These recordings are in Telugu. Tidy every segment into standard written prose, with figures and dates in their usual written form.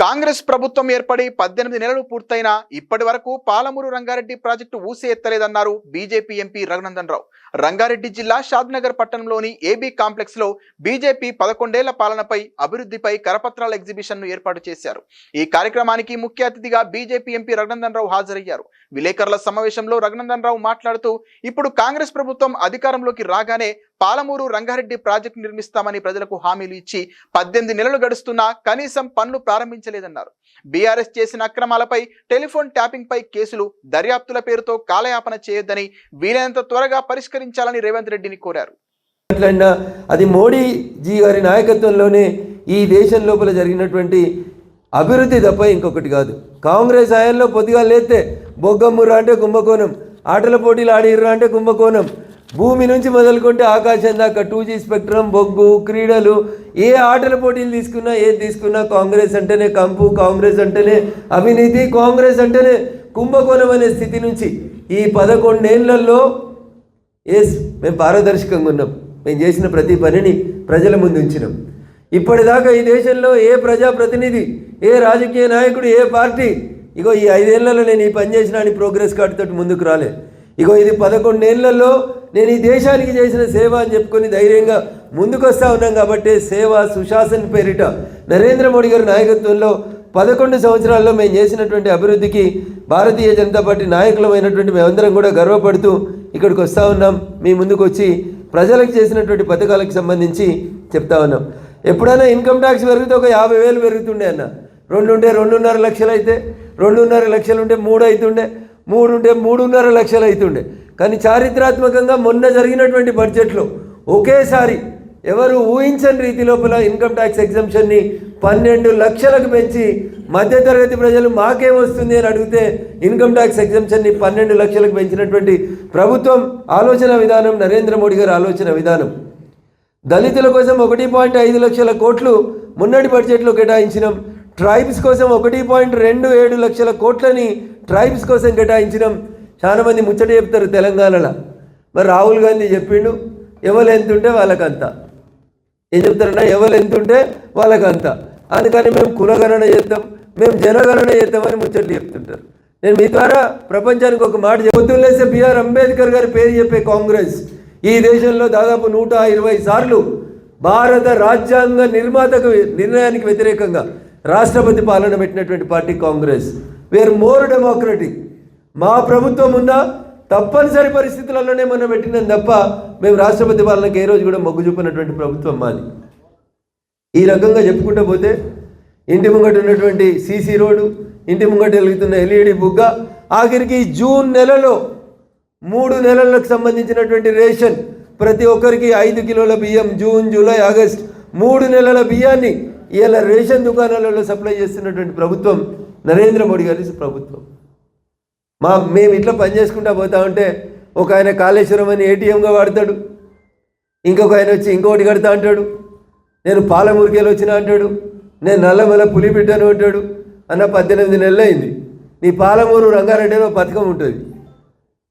కాంగ్రెస్ ప్రభుత్వం ఏర్పడి 18 నెలలు పూర్తయినా ఇప్పటి వరకు పాలమూరు రంగారెడ్డి ప్రాజెక్టు ఊసే ఎత్తలేదన్నారు బీజేపీ ఎంపీ రఘునందన్ రావు. రంగారెడ్డి జిల్లా షాద్నగర్ పట్టణంలోని ఏబీ కాంప్లెక్స్ లో బీజేపీ 11 ఏళ్ల పాలనపై అభివృద్ధిపై కరపత్రాల ఎగ్జిబిషన్ ను ఏర్పాటు చేశారు. ఈ కార్యక్రమానికి ముఖ్య అతిథిగా బీజేపీ ఎంపీ రఘునందన్ రావు హాజరయ్యారు. విలేకరుల సమావేశంలో రఘునందన్ రావు మాట్లాడుతూ ఇప్పుడు కాంగ్రెస్ ప్రభుత్వం అధికారంలోకి రాగానే పాలమూరు రంగారెడ్డి ప్రాజెక్టు నిర్మిస్తామని ప్రజలకు హామీలు ఇచ్చి 18 నెలలు గడుస్తున్నా కనీసం పనులు ప్రారంభించలేదన్నారు. బీఆర్ఎస్ చేసిన అక్రమాలపై టెలిఫోన్ ట్యాపింగ్ పై కేసులు, దర్యాప్తుల పేరుతో కాలయాపన చేయొద్దని వీలైనంత త్వరగా పరిష్కరించాలని రేవంత్ రెడ్డిని కోరారు. అది మోడీజీ గారి నాయకత్వంలోనే ఈ దేశం లోపల జరిగినటువంటి అభివృద్ధి తప్ప ఇంకొకటి కాదు. కాంగ్రెస్ హయాంలో పొద్దుగా లేతే బొగ్గమ్మురా అంటే కుంభకోణం, ఆటల పోటీలు ఆడిర్రా అంటే కుంభకోణం, భూమి నుంచి మొదలుకుంటే ఆకాశం దాకా 2G స్పెక్ట్రమ్, బొగ్గు, క్రీడలు, ఏ ఆటల పోటీలు తీసుకున్నా ఏది తీసుకున్నా కాంగ్రెస్ అంటేనే కంపు, కాంగ్రెస్ అంటేనే అవినీతి, కాంగ్రెస్ అంటేనే కుంభకోణం అనే స్థితి నుంచి ఈ 11 ఏళ్లలో మేము పారదర్శకంగా ఉన్నాం. మేము చేసిన ప్రతి పనిని ప్రజల ముందు ఉంచినాం. ఇప్పటిదాకా ఈ దేశంలో ఏ ప్రజాప్రతినిధి, ఏ రాజకీయ నాయకుడు, ఏ పార్టీ ఇగో ఈ 5 ఏళ్లలో నేను ఈ పని చేసిన అని ప్రోగ్రెస్ కార్డు తోటి ముందుకు రాలే. ఇగో ఇది 11 ఏళ్లలో నేను ఈ దేశానికి చేసిన సేవ అని చెప్పుకొని ధైర్యంగా ముందుకు వస్తూ ఉన్నాం. కాబట్టి సేవ సుశాసన్ పేరిట నరేంద్ర మోడీ గారి నాయకత్వంలో 11 సంవత్సరాల్లో మేము చేసినటువంటి అభివృద్ధికి భారతీయ జనతా పార్టీ నాయకులమైనటువంటి మేమందరం కూడా గర్వపడుతూ ఇక్కడికి వస్తూ ఉన్నాం. మీ ముందుకు వచ్చి ప్రజలకు చేసినటువంటి పథకాలకు సంబంధించి చెప్తా ఉన్నాం. ఎప్పుడైనా ఇన్కమ్ ట్యాక్స్ పెరిగితే ఒక 50,000 పెరుగుతుండే అన్న, 2 ఉంటే 2.5 లక్షలు అయితే, 2.5 లక్షలు ఉంటే 3 అవుతుండే, 3 ఉంటే 3.5 లక్షలు అవుతుండే. కానీ చారిత్రాత్మకంగా మొన్న జరిగినటువంటి బడ్జెట్లో ఒకేసారి ఎవరు ఊహించని రీతి లోపల ఇన్కమ్ ట్యాక్స్ ఎగ్జంప్షన్ని 12 లక్షలకు పెంచి మధ్యతరగతి ప్రజలు మాకేం వస్తుంది అని అడిగితే ఇన్కమ్ ట్యాక్స్ ఎగ్జంప్షన్ని 12 లక్షలకు పెంచినటువంటి ప్రభుత్వం ఆలోచన విధానం, నరేంద్ర మోడీ గారి ఆలోచన విధానం. దళితుల కోసం 1.5 లక్షల కోట్లు మొన్నటి బడ్జెట్లో కేటాయించినాం. ట్రైబ్స్ కోసం 1.27 లక్షల కోట్లని ట్రైబ్స్ కోసం కేటాయించినాం. చాలామంది ముచ్చట చెప్తారు తెలంగాణలో, మరి రాహుల్ గాంధీ చెప్పిండు ఎవరు ఎంత ఉంటే వాళ్ళకంతా. ఏం చెప్తారన్నా, ఎవరు ఎంత ఉంటే వాళ్ళకంతా. అందుకని మేము కులగణన చేస్తాం, మేము జనగణన చేస్తామని ముచ్చట్లు చెప్తుంటారు. నేను మీ ద్వారా ప్రపంచానికి ఒక మాట చెబుతులేసే బిఆర్ అంబేద్కర్ గారి పేరు చెప్పే కాంగ్రెస్ ఈ దేశంలో దాదాపు 120 సార్లు భారత రాజ్యాంగ నిర్ణయానికి వ్యతిరేకంగా రాష్ట్రపతి పాలన పెట్టినటువంటి party Congress. Where more democratic. మా ప్రభుత్వం ఉన్న తప్పనిసరి పరిస్థితులలోనే మనం పెట్టినాం తప్ప మేము రాష్ట్రపతి పాలనకి ఏ రోజు కూడా మొగ్గు చూపినటువంటి ప్రభుత్వం మాది. ఈ రకంగా చెప్పుకుంటూ పోతే ఇంటి ముంగట ఉన్నటువంటి సీసీ రోడ్డు, ఇంటి ముంగట వెలుగుతున్న ఎల్ఈడి బుగ్గ, ఆఖరికి జూన్ నెలలో 3 నెలలకు సంబంధించినటువంటి రేషన్ ప్రతి ఒక్కరికి 5 కిలోల బియ్యం, జూన్, జూలై, ఆగస్ట్ 3 నెలల బియ్యాన్ని ఇలా రేషన్ దుకాణాలలో సప్లై చేస్తున్నటువంటి ప్రభుత్వం నరేంద్ర మోడీ గారి ప్రభుత్వం. మేము ఇట్లా పనిచేసుకుంటూ పోతా ఉంటే ఒక ఆయన కాళేశ్వరం అని ఏటీఎంగా వాడతాడు, ఇంకొక ఆయన వచ్చి ఇంకొకటి కడతా అంటాడు, నేను పాలమూరుకేలు వచ్చినా అంటాడు, నేను నల్లమల పులిబిడ్డను అంటాడు. అన్న 18 నెలలు అయింది. నీ పాలమూరు రంగారెడ్డిలో పథకం ఉంటుంది,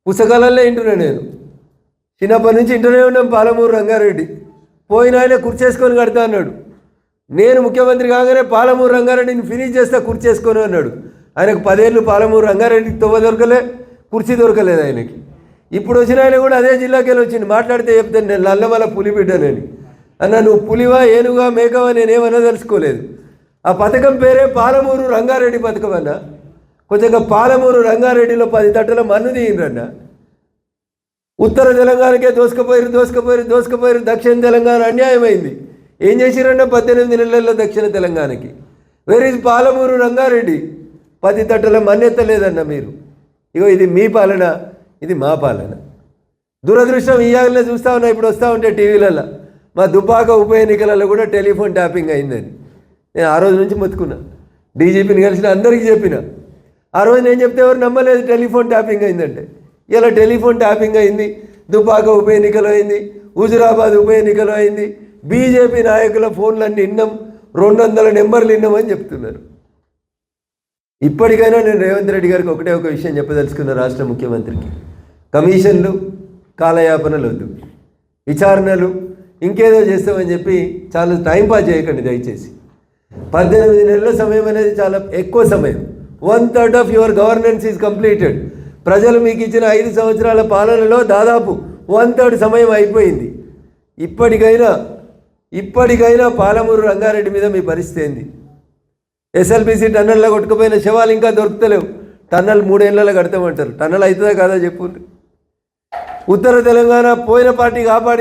పుస్తకాలల్లో వింటున్నా. నేను చిన్నప్పటి నుంచి ఇంటనే ఉన్నాం పాలమూరు రంగారెడ్డి. పోయిన ఆయన కుర్చేసుకొని కడతా అన్నాడు. నేను ముఖ్యమంత్రి కాగానే పాలమూరు రంగారెడ్డిని ఫినిష్ చేస్తా కుర్చేసుకొని అన్నాడు. ఆయనకు 10 ఏళ్ళు పాలమూరు రంగారెడ్డికి తొవ్వ దొరకలే, కుర్చీ దొరకలేదు ఆయనకి. ఇప్పుడు వచ్చిన ఆయన కూడా అదే జిల్లాకి వెళ్ళి వచ్చింది. మాట్లాడితే చెప్తాను నేను నల్లమల పులి బిడ్డనని. అన్న నువ్వు పులివా, ఏనుగా, మేకవా నేనేమన్నా తెలుసుకోలేదు. ఆ పథకం పేరే పాలమూరు రంగారెడ్డి పథకం అన్న. కొంచెంగా పాలమూరు రంగారెడ్డిలో 10 తట్టల మన్ను తీయండి. ఉత్తర తెలంగాణకే దోసుకపోయారు. దక్షిణ తెలంగాణ అన్యాయమైంది. ఏం చేసిరన్న 18 నెలల్లో దక్షిణ తెలంగాణకి. వేరే పాలమూరు రంగారెడ్డి 10 తట్టల మన్నెత్తలేదన్న మీరు. ఇగో ఇది మీ పాలన, ఇది మా పాలన. దురదృష్టం ఇయాలనే చూస్తూ ఉన్నా. ఇప్పుడు వస్తూ ఉంటే టీవీలలో మా దుబ్బాక ఉప ఎన్నికలలో కూడా టెలిఫోన్ ట్యాపింగ్ అయిందని. నేను ఆ రోజు నుంచి మొత్తుకున్నా, డీజీపీని కలిసిన అందరికీ చెప్పిన. ఆ రోజు నేను చెప్తే ఎవరు నమ్మలేదు టెలిఫోన్ ట్యాపింగ్ అయిందంటే. ఇలా టెలిఫోన్ ట్యాపింగ్ అయింది, దుబ్బాక ఉప ఎన్నికలో అయింది, హుజురాబాద్ ఉప ఎన్నికలో అయింది. బీజేపీ నాయకుల ఫోన్లన్నీ విన్నాం, 200 నెంబర్లు విన్నామని చెప్తున్నారు. ఇప్పటికైనా నేను రేవంత్ రెడ్డి గారికి ఒక విషయం చెప్పదలుచుకున్న రాష్ట్ర ముఖ్యమంత్రికి, కమిషన్లు, కాలయాపనలు వద్దు, విచారణలు ఇంకేదో చేస్తామని చెప్పి చాలా టైంపాస్ చేయకండి దయచేసి. 18 నెలల సమయం అనేది చాలా ఎక్కువ సమయం. 1/3 of your governance is completed. ప్రజలు మీకు ఇచ్చిన 5 సంవత్సరాల పాలనలో దాదాపు 1/3 సమయం అయిపోయింది. ఇప్పటికైనా పాలమూరు రంగారెడ్డి మీద మీ పరిస్థితి ఏంది? ఎస్ఎల్బిసి టన్నల్లో కొట్టుకుపోయిన శవాలు ఇంకా దొరుకుతలేవు. టన్నల్ 3 ఏళ్లలో కడతామంటారు. టన్నల్ అవుతుందా కాదా చెప్పు. ఉత్తర తెలంగాణ పోయిన పార్టీ కాపాడి